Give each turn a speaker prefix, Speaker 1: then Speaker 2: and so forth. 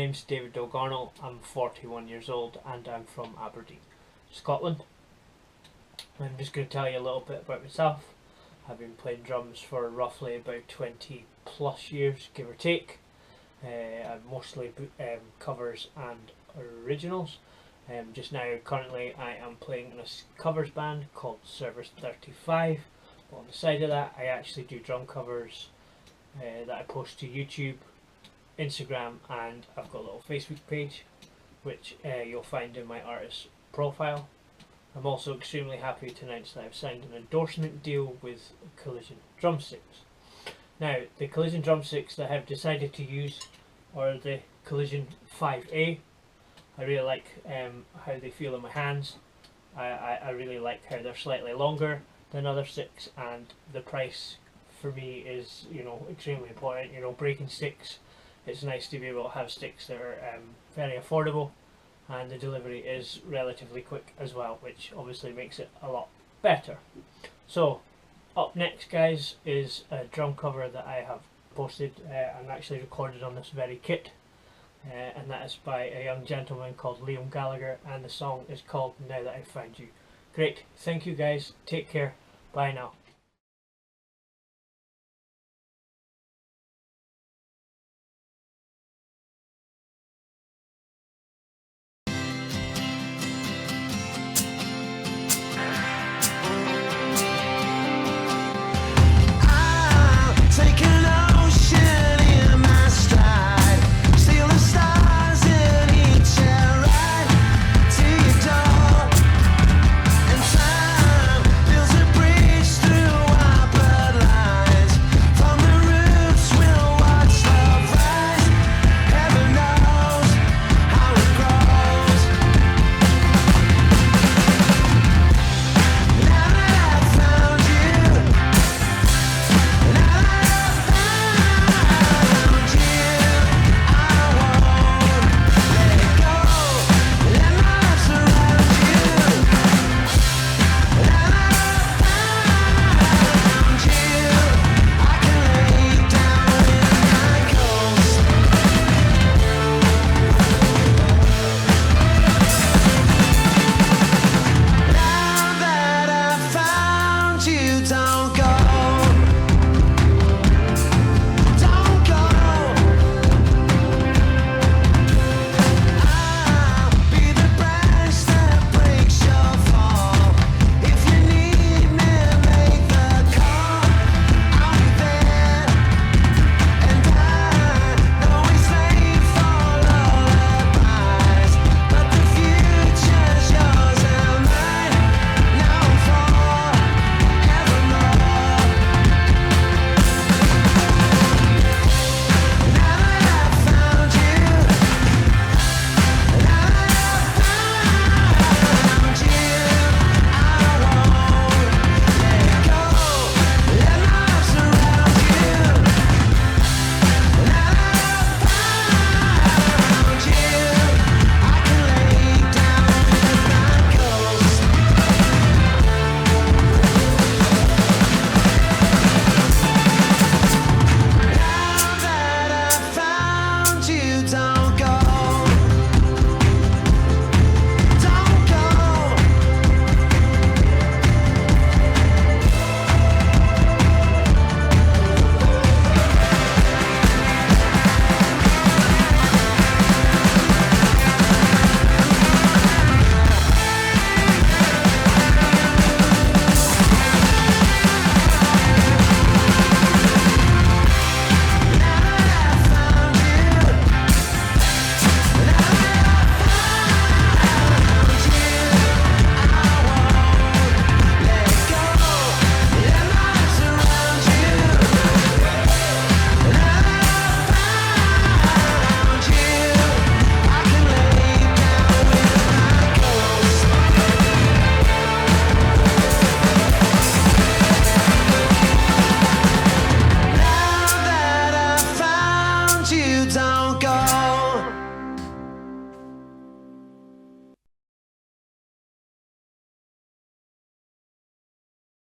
Speaker 1: name's David Dalgarno, I'm 41 years old and I'm from Aberdeen, Scotland. I'm just going to tell you a little bit about myself. I've been playing drums for roughly about 20 plus years, give or take. Mostly covers and originals. Just now, currently, I am playing in a covers band called Service 35. But on the side of that, I actually do drum covers that I post to YouTube, Instagram, and I've got a little Facebook page, which you'll find in my artist profile. I'm also extremely happy to announce that I've signed an endorsement deal with Collision Drumsticks. Now, the Collision Drumsticks that I've decided to use are the Collision 5A. I really like how they feel in my hands. I really like how they're slightly longer than other sticks, and the price for me is, extremely important. Breaking sticks, it's nice to be able to have sticks that are very affordable, and the delivery is relatively quick as well, which obviously makes it a lot better. So up next, guys, is a drum cover that I have posted and actually recorded on this very kit, and that is by a young gentleman called Liam Gallagher, and the song is called Now That I've Found You. Great, thank you guys, take care, bye now.